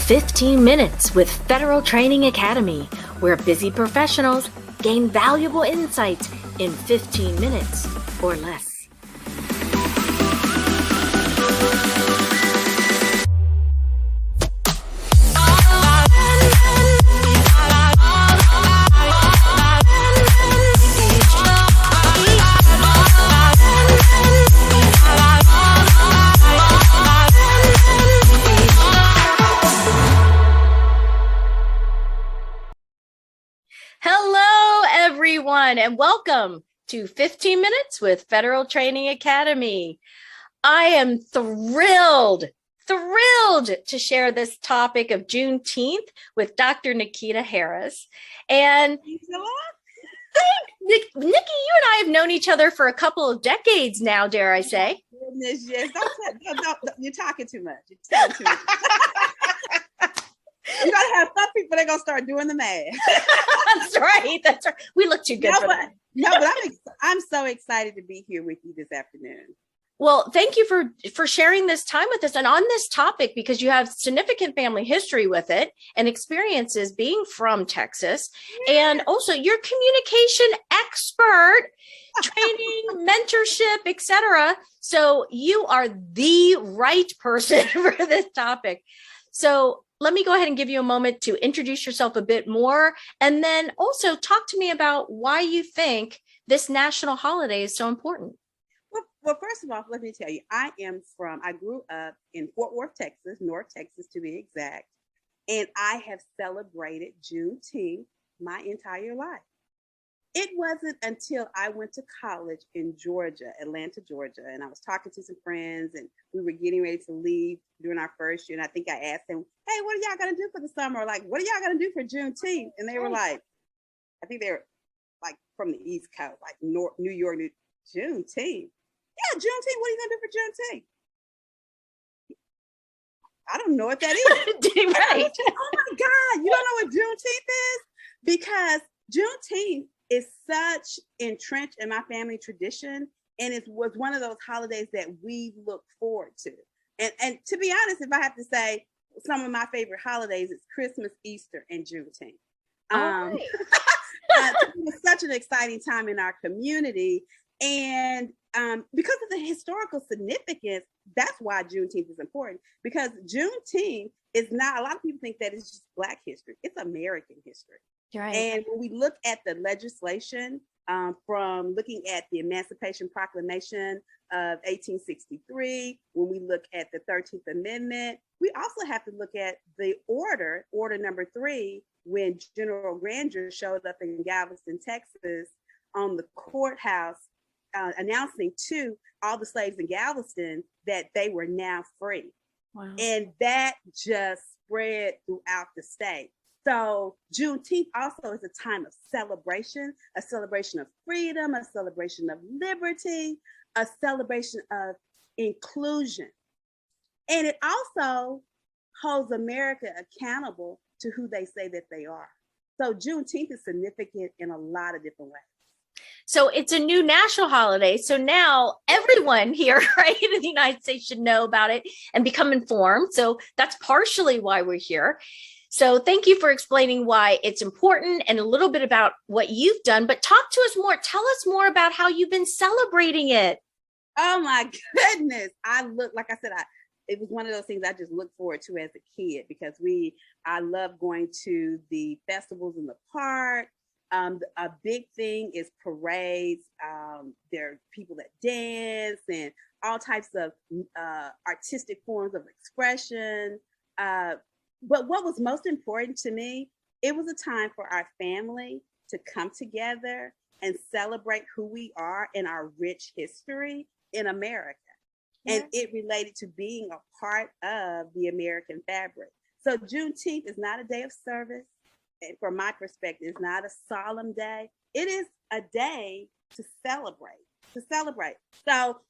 15 Minutes with Federal Training Academy, where busy professionals gain valuable insights in 15 minutes or less. Hello, everyone, and welcome to 15 Minutes with Federal Training Academy. I am thrilled to share this topic of Juneteenth with Dr. Nikita Harris. And Nikki, you and I have known each other for a couple of decades now, dare I say. Goodness, yes. Don't, you're talking too much. You're telling too much. You gotta have some people that are gonna start doing the math. That's right. We look too good for that. But I'm so excited to be here with you this afternoon. Well, thank you for sharing this time with us and on this topic, because you have significant family history with it and experiences being from Texas, and also you're communication expert, training, mentorship, etc. So you are the right person for this topic. So let me go ahead and give you a moment to introduce yourself a bit more, and then also talk to me about why you think this national holiday is so important. Well, first of all, let me tell you, I grew up in Fort Worth, Texas, North Texas to be exact, and I have celebrated Juneteenth my entire life. It wasn't until I went to college in Georgia, Atlanta, Georgia, and I was talking to some friends, and we were getting ready to leave during our first year, and I think I asked them, hey, what are y'all gonna do for the summer? Like, what are y'all gonna do for Juneteenth? And they were like, I think they were like from the East Coast, like New York, Juneteenth. Yeah, Juneteenth, what are you gonna do for Juneteenth? I don't know what that is. Right. Oh my God, you don't know what Juneteenth is? Because Juneteenth is such entrenched in my family tradition, and it was one of those holidays that we look forward to. And to be honest, if I have to say some of my favorite holidays, it's Christmas, Easter, and Juneteenth. It was such an exciting time in our community, and because of the historical significance, that's why Juneteenth is important. Because Juneteenth is not, a lot of people think that it's just Black history. It's American history. Right. And when we look at the legislation, from looking at the Emancipation Proclamation of 1863, when we look at the 13th Amendment, we also have to look at the order number 3, when General Granger showed up in Galveston, Texas, on the courthouse, announcing to all the slaves in Galveston that they were now free. Wow. And that just spread throughout the state. So Juneteenth also is a time of celebration, a celebration of freedom, a celebration of liberty, a celebration of inclusion. And it also holds America accountable to who they say that they are. So Juneteenth is significant in a lot of different ways. So it's a new national holiday. So now everyone here, right, in the United States should know about it and become informed. So that's partially why we're here. So thank you for explaining why it's important and a little bit about what you've done, but talk to us more. Tell us more about how you've been celebrating it. Oh my goodness. Like I said, it was one of those things I just looked forward to as a kid, because I love going to the festivals in the park. A big thing is parades. There are people that dance and all types of artistic forms of expression. But what was most important to me, it was a time for our family to come together and celebrate who we are and our rich history in America. Yes. And it related to being a part of the American fabric. So Juneteenth is not a day of service. And from my perspective, it's not a solemn day. It is a day to celebrate. So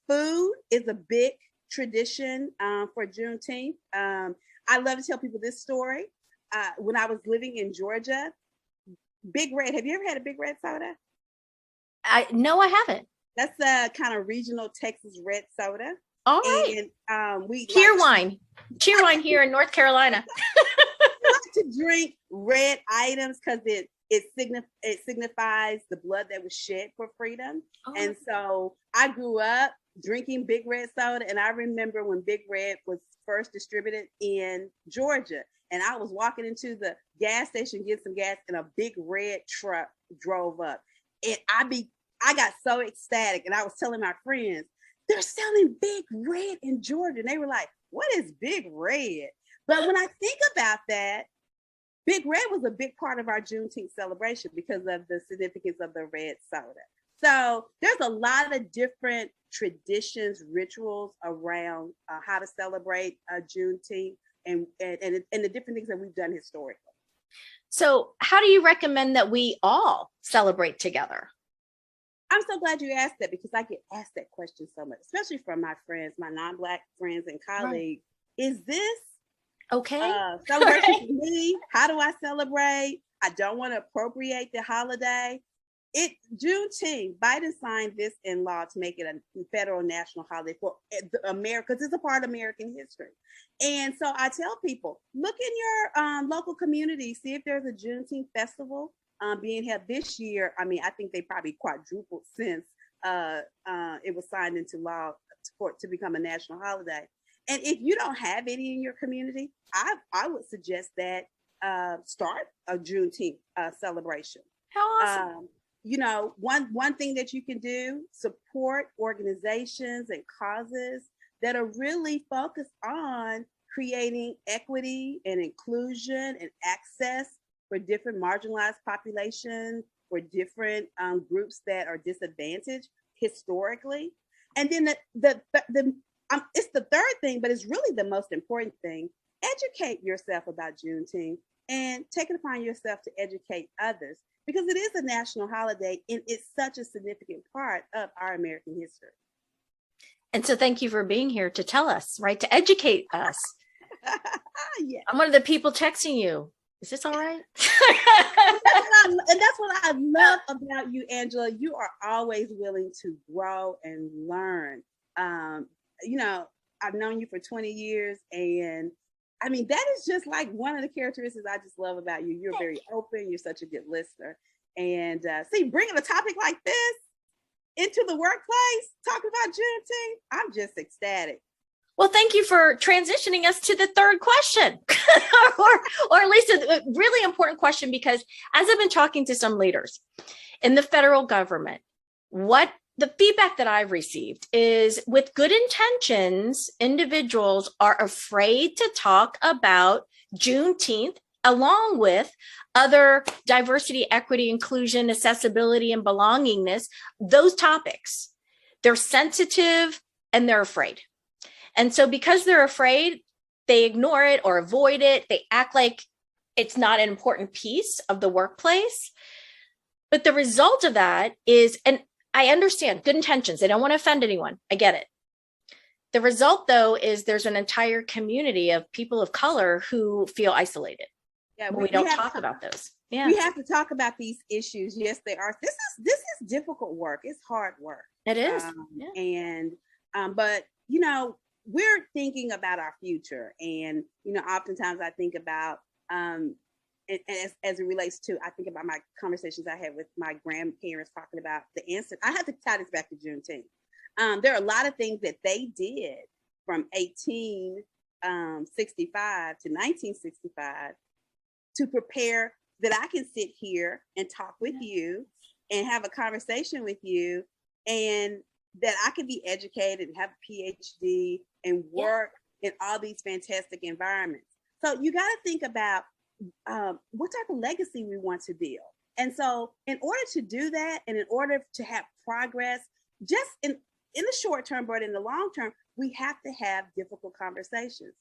food is a big tradition for Juneteenth. I love to tell people this story. When I was living in Georgia, Big Red, have you ever had a Big Red soda? No, I haven't. That's a kind of regional Texas red soda. All right. And we cheer wine here in North Carolina. like to drink red items because it signifies the blood that was shed for freedom. Oh. And so I grew up drinking Big Red soda, and I remember when Big Red was first distributed in Georgia, and I was walking into the gas station getting some gas, and a big red truck drove up, and I got so ecstatic, and I was telling my friends, they're selling Big Red in Georgia, and they were like, what is Big Red? But when I think about that, Big Red was a big part of our Juneteenth celebration because of the significance of the red soda. So there's a lot of different traditions, rituals around how to celebrate Juneteenth and the different things that we've done historically. So how do you recommend that we all celebrate together? I'm so glad you asked that because I get asked that question so much, especially from my friends, my non-Black friends and colleagues. Right. Is this okay celebration for me? How do I celebrate? I don't want to appropriate the holiday. Juneteenth, Biden signed this in law to make it a federal national holiday for America, because it's a part of American history. And so I tell people, look in your local community, see if there's a Juneteenth festival being held this year. I mean, I think they probably quadrupled since it was signed into law to become a national holiday. And if you don't have any in your community, I would suggest that start a Juneteenth celebration. How awesome. You know, one thing that you can do, support organizations and causes that are really focused on creating equity and inclusion and access for different marginalized populations, for different groups that are disadvantaged historically. And then it's the third thing, but it's really the most important thing. Educate yourself about Juneteenth and take it upon yourself to educate others, because it is a national holiday and it's such a significant part of our American history. And so thank you for being here to tell us, right? To educate us. Yeah. I'm one of the people texting you. Is this all right? And that's what I love about you, Angela. You are always willing to grow and learn. You know, I've known you for 20 years, and I mean, that is just like one of the characteristics I just love about you. You're very open. You're such a good listener. And see, bringing a topic like this into the workplace, talking about Juneteenth, I'm just ecstatic. Well, thank you for transitioning us to the third question, or at least a really important question, because as I've been talking to some leaders in the federal government, what the feedback that I've received is, with good intentions, individuals are afraid to talk about Juneteenth along with other diversity, equity, inclusion, accessibility, and belongingness, those topics. They're sensitive and they're afraid. And so because they're afraid, they ignore it or avoid it. They act like it's not an important piece of the workplace. But the result of that is, and I understand good intentions, they don't want to offend anyone. I get it. The result, though, is there's an entire community of people of color who feel isolated. Yeah, we don't talk about those. Yeah, we have to talk about these issues. Yes, they are. This is difficult work. It's hard work. It is. But you know, we're thinking about our future, and you know, oftentimes I think about as it relates to, I think about my conversations I had with my grandparents talking about the answer. I have to tie this back to Juneteenth. There are a lot of things that they did from 1865 to 1965 to prepare that I can sit here and talk with you and have a conversation with you, and that I can be educated and have a PhD and work in all these fantastic environments. So you got to think about what type of legacy we want to build. And so in order to do that, and in order to have progress, just in the short term, but in the long term, we have to have difficult conversations.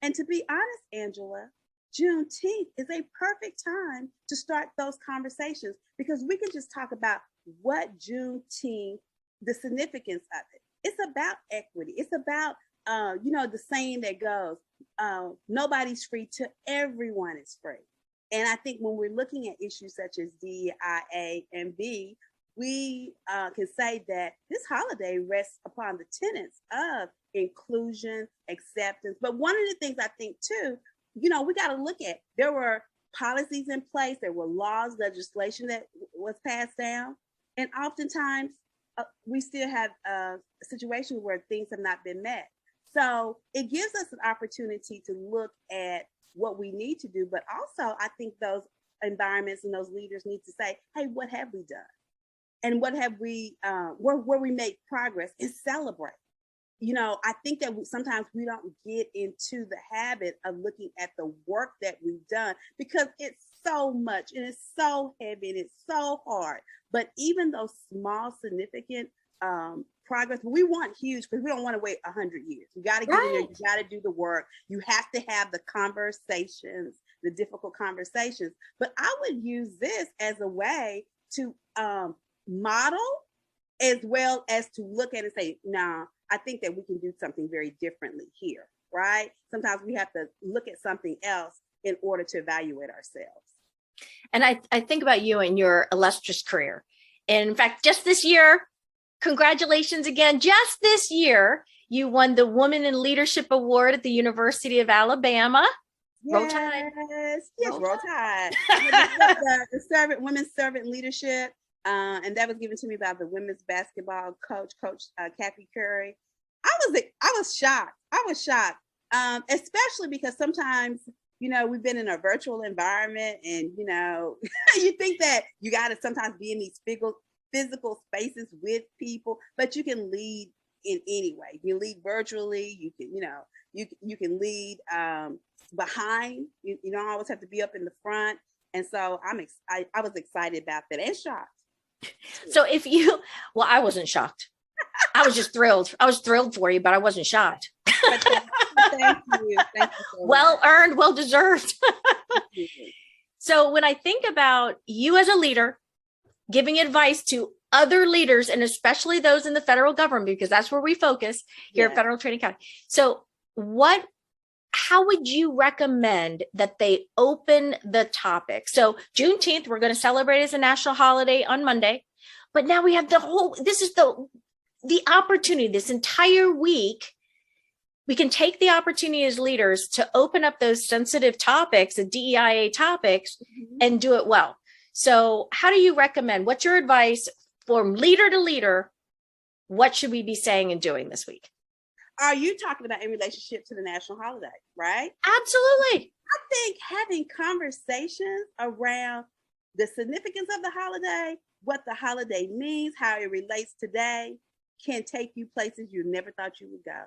And to be honest, Angela, Juneteenth is a perfect time to start those conversations, because we can just talk about what Juneteenth, the significance of it. It's about equity. It's about, you know, the saying that goes, nobody's free till everyone is free. And I think when we're looking at issues such as DEIA and B, we can say that this holiday rests upon the tenets of inclusion, acceptance. But one of the things I think too, we got to look at, there were policies in place, there were laws, legislation that was passed down, and oftentimes we still have a situation where things have not been met. So it gives us an opportunity to look at what we need to do, but also I think those environments and those leaders need to say, hey, what have we done? And what have we, where we make progress, and celebrate. I think that sometimes we don't get into the habit of looking at the work that we've done, because it's so much and it's so heavy and it's so hard. But even those small, significant progress, we want huge, because we don't want to wait 100 years. You got to get in there, you got to do the work. You have to have the conversations, the difficult conversations. But I would use this as a way to model, as well as to look at and say, nah, I think that we can do something very differently here, right? Sometimes we have to look at something else in order to evaluate ourselves. And I think about you and your illustrious career. And in fact, just this year, congratulations again, just this year, you won the Woman in Leadership Award at the University of Alabama. Yes, Roll Tide. The Women's Servant Leadership. And that was given to me by the women's basketball coach, Kathy Curry. I was shocked. Especially because sometimes, we've been in a virtual environment, and, you think that you got to sometimes be in these physical spaces with people, but you can lead in any way. You lead virtually. You can, you can lead behind. You don't always have to be up in the front. And so I was excited about that, and shocked. So I wasn't shocked. I was just thrilled. I was thrilled for you, but I wasn't shocked. Thank you. Thank you so well much. earned, well deserved. So when I think about you as a leader, giving advice to other leaders, and especially those in the federal government, because that's where we focus here at Federal Training County. So how would you recommend that they open the topic? So Juneteenth, we're going to celebrate as a national holiday on Monday, but now we have this is the opportunity, this entire week, we can take the opportunity as leaders to open up those sensitive topics, the DEIA topics, and do it well. So how do you recommend, what's your advice from leader to leader? What should we be saying and doing this week? Are you talking about in relationship to the national holiday, right? Absolutely. I think having conversations around the significance of the holiday, what the holiday means, how it relates today, can take you places you never thought you would go.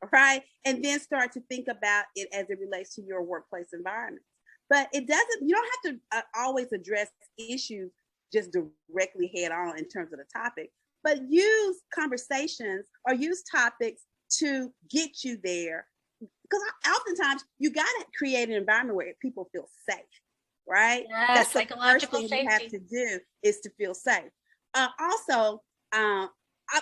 All right. And then start to think about it as it relates to your workplace environment. But you don't have to always address issues just directly head on in terms of the topic, but use conversations or use topics to get you there. Because oftentimes you got to create an environment where people feel safe, right? Yes, that's psychological the first thing safety. you have to do, is to feel safe. Also, I'm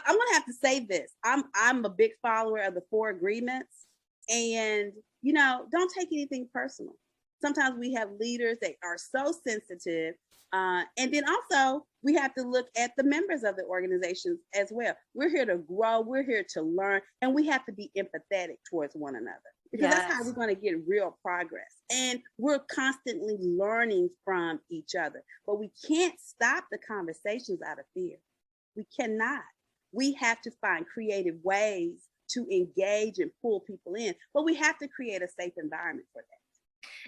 gonna have to say this. I'm a big follower of the 4 agreements, and don't take anything personal. Sometimes we have leaders that are so sensitive, and then also we have to look at the members of the organizations as well. We're here to grow, we're here to learn, and we have to be empathetic towards one another, because that's how we're going to get real progress. And we're constantly learning from each other, but we can't stop the conversations out of fear. We cannot. We have to find creative ways to engage and pull people in, but we have to create a safe environment for that.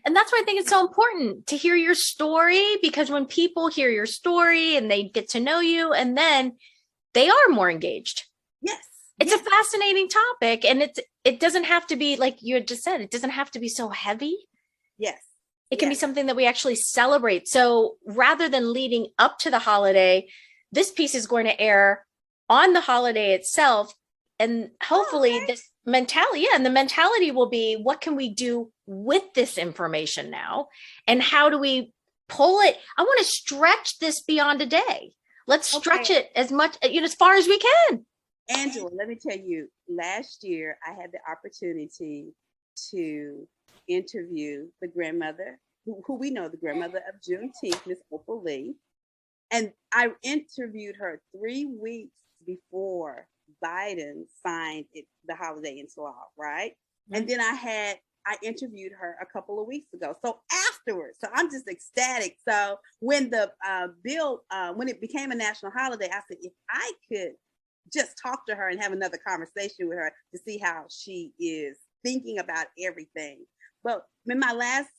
And that's why I think it's so important to hear your story, because when people hear your story and they get to know you, and then they are more engaged. Yes. It's a fascinating topic, and it doesn't have to be, like you had just said, it doesn't have to be so heavy. Yes. It can be something that we actually celebrate. So rather than leading up to the holiday, this piece is going to air on the holiday itself. And hopefully this mentality, and the mentality will be, what can we do with this information now? And how do we pull it? I want to stretch this beyond a day. Let's stretch it as much, as far as we can. Angela, let me tell you, last year I had the opportunity to interview the grandmother, who we know, the grandmother of Juneteenth, Miss Opal Lee. And I interviewed her 3 weeks before Biden signed the holiday into law, right? Mm-hmm. And then I interviewed her a couple of weeks ago. So afterwards, so I'm just ecstatic. So when the bill, when it became a national holiday, I said, if I could just talk to her and have another conversation with her to see how she is thinking about everything. But in my last,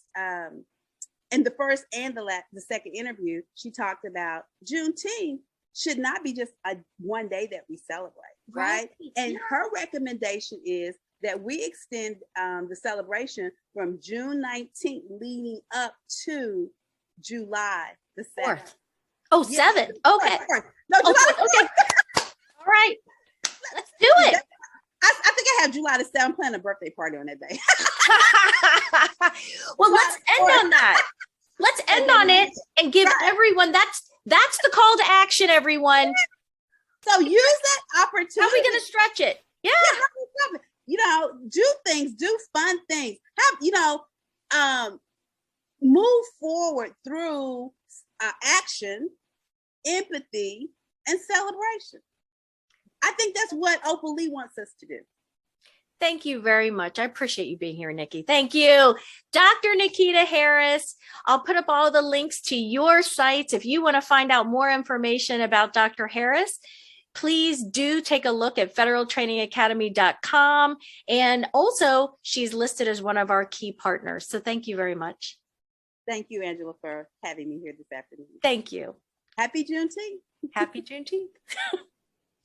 in the first and the second interview, she talked about Juneteenth should not be just one day that we celebrate, right? And her recommendation is that we extend the celebration from June 19th leading up to July the 7th. Oh, yeah. 7th. Okay. 4th. No, July the 4th. Okay. All right. Let's do it. I think I have July the 7th. I'm planning a birthday party on that day. Well, let's end on that. Let's end on it and give everyone, that's the call to action, everyone. So use that opportunity. How are we going to stretch it? Yeah. You know, do things, do fun things. Have, you know, move forward through action, empathy, and celebration. I think that's what Opal Lee wants us to do. Thank you very much. I appreciate you being here, Nikki. Thank you. Dr. Nikita Harris. I'll put up all the links to your sites. If you want to find out more information about Dr. Harris, please do take a look at federaltrainingacademy.com. And also, she's listed as one of our key partners. So thank you very much. Thank you, Angela, for having me here this afternoon. Thank you. Happy Juneteenth. Happy Juneteenth.